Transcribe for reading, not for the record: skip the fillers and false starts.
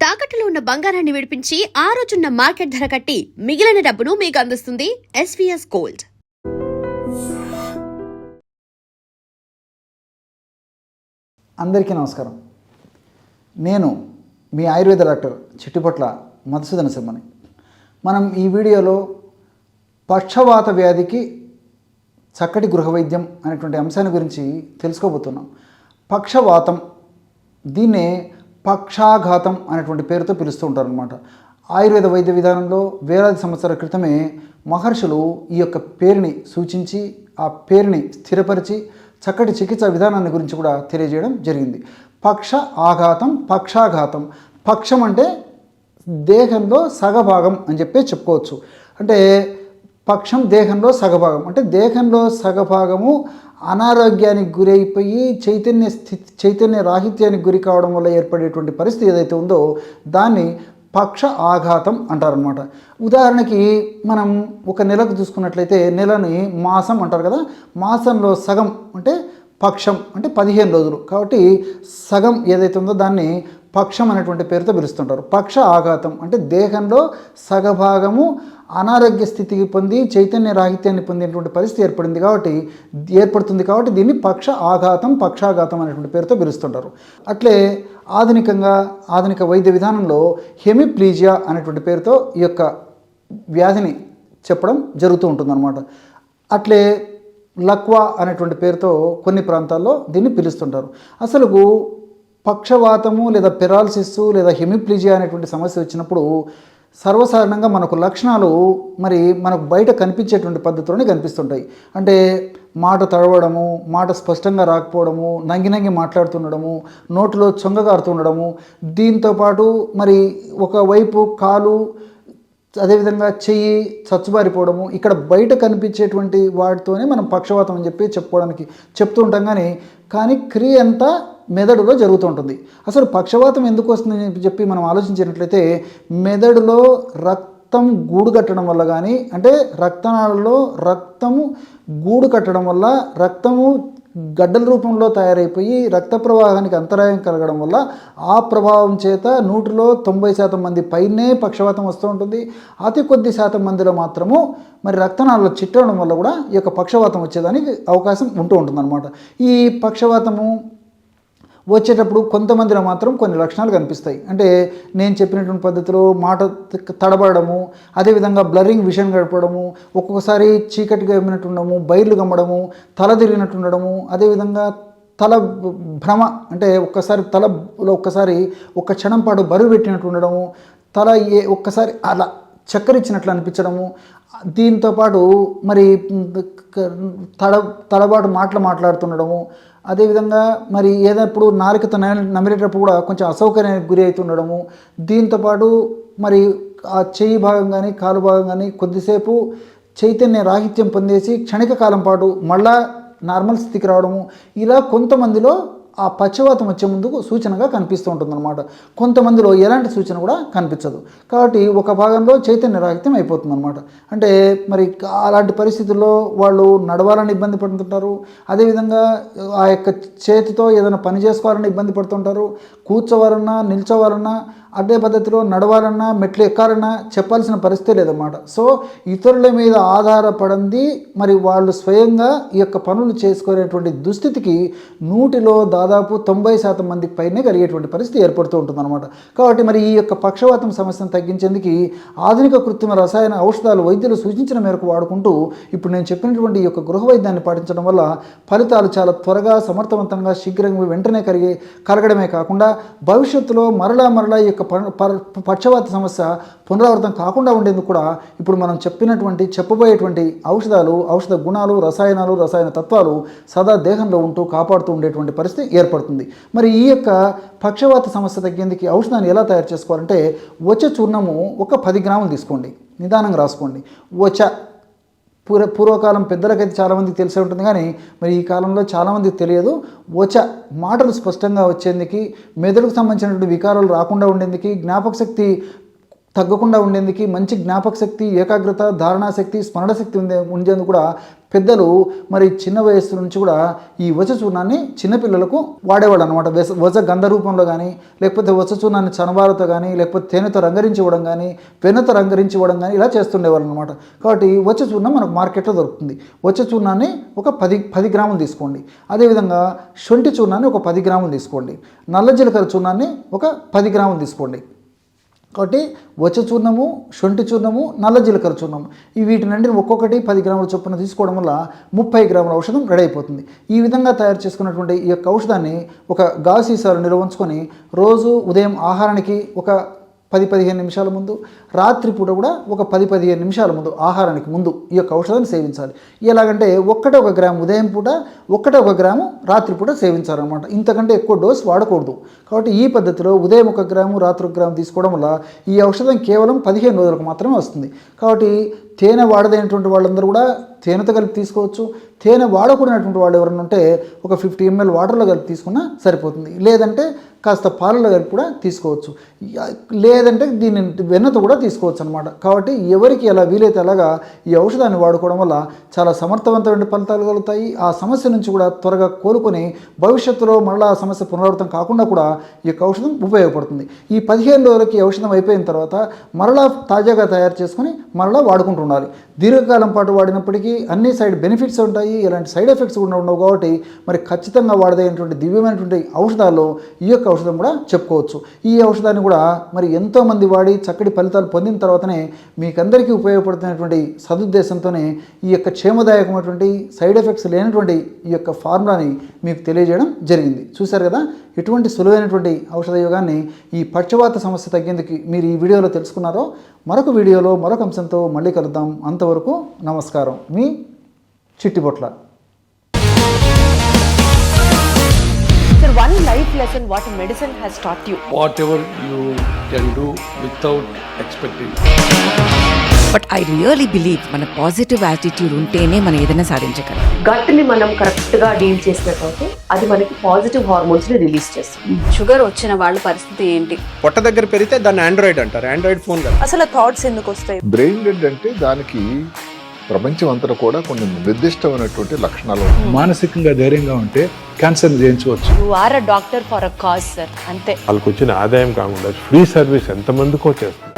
తాకట్టులో ఉన్న బంగారాన్ని విడిపించి ఆ రోజున్న మార్కెట్ ధర కట్టి మిగిలిన డబ్బును మీకు అందిస్తుంది ఎస్వీఎస్ గోల్డ్. అందరికీ నమస్కారం. నేను మీ ఆయుర్వేద డాక్టర్ చిట్టిపట్ల మధుసూదన సింహని. మనం ఈ వీడియోలో పక్షవాత వ్యాధికి చక్కటి గృహ వైద్యం అనేటువంటి అంశాన్ని గురించి తెలుసుకోబోతున్నాం. పక్షవాతం, దీన్నే పక్షాఘాతం అనేటువంటి పేరుతో పిలుస్తూ ఉంటారనమాట. ఆయుర్వేద వైద్య విధానంలో వేలాది సంవత్సరాల క్రితమే మహర్షులు ఈ యొక్క పేరుని సూచించి ఆ పేరుని స్థిరపరిచి చక్కటి చికిత్సా విధానాన్ని గురించి కూడా తెలియజేయడం జరిగింది. పక్ష ఆఘాతం, పక్షాఘాతం. పక్షం అంటే దేహంలో సగభాగం అని చెప్పుకోవచ్చు. అంటే పక్షం దేహంలో సగభాగం, అంటే దేహంలో సగభాగము అనారోగ్యానికి గురైపోయి చైతన్య రాహిత్యానికి గురి కావడం వల్ల ఏర్పడేటువంటి పరిస్థితి ఏదైతే ఉందో దాన్ని పక్ష ఆఘాతం అంటారనమాట. ఉదాహరణకి మనం ఒక నెలకు చూసుకున్నట్లయితే నెలని మాసం అంటారు కదా, మాసంలో సగం అంటే పక్షం అంటే 15 రోజులు. కాబట్టి సగం ఏదైతే ఉందో దాన్ని పక్షం అనేటువంటి పేరుతో పిలుస్తుంటారు. పక్ష ఆఘాతం అంటే దేహంలో సగభాగము అనారోగ్య స్థితికి పొంది చైతన్య రాహిత్యాన్ని పొందేటువంటి పరిస్థితి ఏర్పడుతుంది కాబట్టి దీన్ని పక్ష ఆఘాతం, పక్షాఘాతం అనేటువంటి పేరుతో పిలుస్తుంటారు. అట్లే ఆధునిక వైద్య విధానంలో హెమిప్లీజియా అనేటువంటి పేరుతో ఈ యొక్క వ్యాధిని చెప్పడం జరుగుతూ ఉంటుందన్నమాట. అట్లే లక్వా అనేటువంటి పేరుతో కొన్ని ప్రాంతాల్లో దీన్ని పిలుస్తుంటారు. అసలు పక్షవాతము లేదా పెరాలసిస్ లేదా హెమిప్లీజియా అనేటువంటి సమస్య వచ్చినప్పుడు సర్వసాధారణంగా మనకు లక్షణాలు మనకు బయట కనిపించేటువంటి పద్ధతిలోనే కనిపిస్తుంటాయి. అంటే మాట తడవడము, మాట స్పష్టంగా రాకపోవడము, నంగి మాట్లాడుతుండడము, నోటిలో చొంగగారుతుండడము, దీంతోపాటు ఒకవైపు కాలు అదేవిధంగా చెయ్యి చచ్చుబారిపోవడము, ఇక్కడ బయట కనిపించేటువంటి వాటితోనే మనం పక్షవాతం అని చెప్పుకోవడానికి చెప్తూ ఉంటాం. కానీ క్రియ అంతా మెదడులో జరుగుతూ ఉంటుంది. అసలు పక్షవాతం ఎందుకు వస్తుందని చెప్పి మనం ఆలోచించినట్లయితే మెదడులో రక్తం గూడు కట్టడం వల్ల కానీ, అంటే రక్తనాళాలలో రక్తము గూడు కట్టడం వల్ల రక్తము గడ్డల రూపంలో తయారైపోయి రక్త ప్రవాహానికి అంతరాయం కలగడం వల్ల ఆ ప్రభావం చేత 100లో 90% మంది పైనే పక్షవాతం వస్తూ ఉంటుంది. అతి కొద్ది శాతం మందిలో మాత్రము రక్తనాళాలు చిట్టడం వల్ల కూడా ఈ యొక్క పక్షవాతం వచ్చేదానికి అవకాశం ఉంటూ ఉంటుందన్నమాట. ఈ పక్షవాతము వచ్చేటప్పుడు కొంతమందిలో మాత్రం కొన్ని లక్షణాలు కనిపిస్తాయి. అంటే నేను చెప్పినటువంటి పద్ధతిలో మాట తడబడము, అదేవిధంగా బ్లరింగ్ విషన్ గడపడము, ఒక్కొక్కసారి చీకటిగా గమ్మినట్టుండడము, బైర్లు గమ్మడము, తల తిరిగినట్టుండడము, అదేవిధంగా తల భ్రమ అంటే తలలో ఒక్క క్షణం పాటు బరువు పెట్టినట్టు ఉండడము, తల ఒక్కసారి అలా చక్కరిచ్చినట్లు అనిపించడము, దీంతోపాటు తడబాటు మాట్లాడుతుండడము, అదేవిధంగా ఏదప్పుడు నాలుకతో నమిలేటప్పుడు కూడా కొంచెం అసౌకర్యానికి గురి అవుతుండడము, దీంతోపాటు ఆ చెయ్యి భాగం కానీ కాలు భాగం కానీ కొద్దిసేపు చైతన్య రాహిత్యం పొందేసి క్షణిక కాలం పాటు మళ్ళా నార్మల్ స్థితికి రావడము, ఇలా కొంతమందిలో ఆ పక్షవాతం వచ్చే ముందుకు సూచనగా కనిపిస్తూ ఉంటుందన్నమాట. కొంతమందిలో ఎలాంటి సూచన కూడా కనిపించదు. కాబట్టి ఒక భాగంలో చైతన్య రాహిత్యం అయిపోతుందన్నమాట. అంటే అలాంటి పరిస్థితుల్లో వాళ్ళు నడవాలని ఇబ్బంది పడుతుంటారు, అదేవిధంగా ఆ యొక్క చేతితో ఏదైనా పని చేసుకోవాలని ఇబ్బంది పడుతుంటారు, కూర్చోవాలన్నా నిల్చోవాలన్నా అదే పద్ధతిలో నడవాలన్నా మెట్లు ఎక్కాలన్నా చెప్పాల్సిన పరిస్థితి లేదన్నమాట. సో ఇతరుల మీద ఆధారపడింది వాళ్ళు స్వయంగా ఈ యొక్క పనులు చేసుకునేటువంటి దుస్థితికి 100లో దాదాపు 90% మందికి పైనే కలిగేటువంటి పరిస్థితి ఏర్పడుతూ ఉంటుందన్నమాట. కాబట్టి ఈ యొక్క పక్షవాతం సమస్యను తగ్గించేందుకు ఆధునిక కృత్రిమ రసాయన ఔషధాలు వైద్యులు సూచించిన మేరకు వాడుకుంటూ ఇప్పుడు నేను చెప్పినటువంటి ఈ యొక్క గృహ వైద్యాన్ని పాటించడం వల్ల ఫలితాలు చాలా త్వరగా, సమర్థవంతంగా, శీఘ్రంగా, వెంటనే కలగడమే కాకుండా భవిష్యత్తులో మరలా ఈ యొక్క పక్షవాత సమస్య పునరావృతం కాకుండా ఉండేందుకు కూడా ఇప్పుడు మనం చెప్పబోయేటువంటి ఔషధ గుణాలు, రసాయన తత్వాలు సదా దేహంలో ఉంటూ కాపాడుతూ ఉండేటువంటి పరిస్థితి ఏర్పడుతుంది. ఈ యొక్క పక్షవాత సమస్య తగ్గేందుకు ఔషధాన్ని ఎలా తయారు చేసుకోవాలంటే వచ్చ చూర్ణము ఒక 10 గ్రాములు తీసుకోండి, నిదానంగా రాసుకోండి. పూర్వకాలం పెద్దలకైతే చాలామందికి తెలిసే ఉంటుంది, కానీ ఈ కాలంలో చాలామందికి తెలియదు. మాటలు స్పష్టంగా వచ్చేందుకు, మెదడుకు సంబంధించినటువంటి వికారాలు రాకుండా ఉండేందుకు, జ్ఞాపక శక్తి తగ్గకుండా ఉండేందుకు, మంచి జ్ఞాపక శక్తి, ఏకాగ్రత, ధారణా శక్తి, స్మరణ శక్తి ఉండేందుకు కూడా పెద్దలు మరి చిన్న వయస్సు నుంచి కూడా ఈ వచ చూర్ణాన్ని చిన్నపిల్లలకు వాడేవాడు అనమాట. వచ గంధ రూపంలో కానీ, లేకపోతే వచ చూర్ణాన్ని చనబారతో కానీ, లేకపోతే తేనెతో రంగరించి ఇవ్వడం కానీ, వెన్నతో రంగరించి ఇవ్వడం కానీ ఇలా చేస్తుండేవాళ్ళు అనమాట. కాబట్టి వచ చూర్ణం మనకు మార్కెట్లో దొరుకుతుంది. వచ చూర్ణాన్ని ఒక 10 గ్రాములు తీసుకోండి. అదేవిధంగా శొంఠి చూర్ణాన్ని ఒక 10 గ్రాములు తీసుకోండి. నల్ల జీలకర్ర చూర్ణాన్ని ఒక 10 గ్రాములు తీసుకోండి. కాబట్టి వచ చూర్ణము, శొంఠి చూర్ణము, నల్ల జీలకర్ర చూర్ణము ఈ వీటినంటే ఒక్కొక్కటి 10 గ్రాముల చొప్పున తీసుకోవడం వల్ల 30 గ్రాముల ఔషధం రెడీ అయిపోతుంది. ఈ విధంగా తయారు చేసుకున్నటువంటి ఈ యొక్క ఔషధాన్ని ఒక గాజు సీసాలో నిల్వ ఉంచుకొని రోజు ఉదయం ఆహారానికి ఒక 10-15 నిమిషాల ముందు, రాత్రిపూట కూడా ఒక 10-15 నిమిషాల ముందు, ఆహారానికి ముందు ఈ యొక్క ఔషధాన్ని సేవించాలి. ఎలాగంటే 1 గ్రాము ఉదయం పూట, 1 గ్రాము రాత్రిపూట సేవించాలన్నమాట. ఇంతకంటే ఎక్కువ డోస్ వాడకూడదు. కాబట్టి ఈ పద్ధతిలో ఉదయం 1 గ్రాము, రాత్రి 1 గ్రాము తీసుకోవడం వల్ల ఈ ఔషధం కేవలం 15 రోజులకు మాత్రమే వస్తుంది. కాబట్టి తేనె వాడదైనటువంటి వాళ్ళందరూ కూడా తేనెతో కలిపి తీసుకోవచ్చు. తేనె వాడకూడనటువంటి వాళ్ళు ఎవరైనా ఉంటే ఒక 50 ml వాటర్లో కలిపి తీసుకున్నా సరిపోతుంది. లేదంటే కాస్త పాలలో కలిపి కూడా తీసుకోవచ్చు. లేదంటే దీన్ని వెన్నతో కూడా తీసుకోవచ్చు అనమాట. కాబట్టి ఎవరికి ఎలా వీలైతే అలాగా ఈ ఔషధాన్ని వాడుకోవడం వల్ల చాలా సమర్థవంతమైన ఫలితాలు కలుగుతాయి. ఆ సమస్య నుంచి కూడా త్వరగా కోలుకొని భవిష్యత్తులో మళ్ళీ ఆ సమస్య పునరావృతం కాకుండా కూడా ఈ యొక్క ఔషధం ఉపయోగపడుతుంది. ఈ 15 రోజులకి ఈ ఔషధం అయిపోయిన తర్వాత మరలా తాజాగా తయారు చేసుకొని మరలా వాడుకుంటూ ఉండాలి. దీర్ఘకాలం పాటు వాడినప్పటికీ అన్ని సైడ్ బెనిఫిట్స్ ఉంటాయి, ఎలాంటి సైడ్ ఎఫెక్ట్స్ కూడా ఉండవు. కాబట్టి మరి ఖచ్చితంగా వాడదైనటువంటి దివ్యమైనటువంటి ఔషధాల్లో ఈ యొక్క ఔషధం కూడా చెప్పుకోవచ్చు. ఈ ఔషధాన్ని కూడా మరి ఎంతోమంది వాడి చక్కటి ఫలితాలు పొందిన తర్వాతనే మీకందరికీ ఉపయోగపడుతున్నటువంటి సదుద్దేశంతోనే ఈ యొక్క క్షేమదాయకమైనటువంటి సైడ్ ఎఫెక్ట్స్ లేనటువంటి ఈ యొక్క ఫార్ములాని మీకు తెలియజేయడం జరిగింది. చూశారు కదా, ఎటువంటి సులువైనటువంటి ఔషధ యోగాన్ని ఈ పక్షవాత సమస్య తగ్గేందుకు మీరు ఈ వీడియోలో తెలుసుకున్నారో. మరొక వీడియోలో మరొక అంశంతో మళ్ళీ కలుద్దాం. అంతవరకు నమస్కారం. మీ Chittibotla. Sir, one life lesson what medicine has taught you. Whatever you can do without expecting. But I really believe మన పాజిటివ్ యాటిట్యూడ్ ఉంటేనే మనం ఏదైనా సాధించగలం. గట్ ని మనం కరెక్ట్ గా డీల్ చేసినట్లయితే అది మనకి పాజిటివ్ హార్మోన్స్ ని రిలీజ్ చేస్తుంది. షుగర్ వచ్చిన వాళ్ళ పరిస్థితి ఏంటి? పొట్ట దగ్గర పెరిగితే దాన్ని ఆండ్రాయిడ్ అంటారు. ఆండ్రాయిడ్ ఫోన్ కదా. అసలు థాట్స్ ఎందుకు వస్తాయి? బ్రెయిన్ డెడ్ అంటే దానికి ప్రపంచం అంతా కూడా కొన్ని నిర్దిష్టమైనటువంటి లక్షణాలు ఉన్నాయి. మానసికంగా ధైర్యంగా ఉంటే క్యాన్సర్ జయించవచ్చు. You are a doctor for a cause sir, అంతే. వాళ్ళకి వచ్చిన ఆదాయం కాకుండా ఫ్రీ సర్వీస్ ఎంతమందికో చేస్తారు.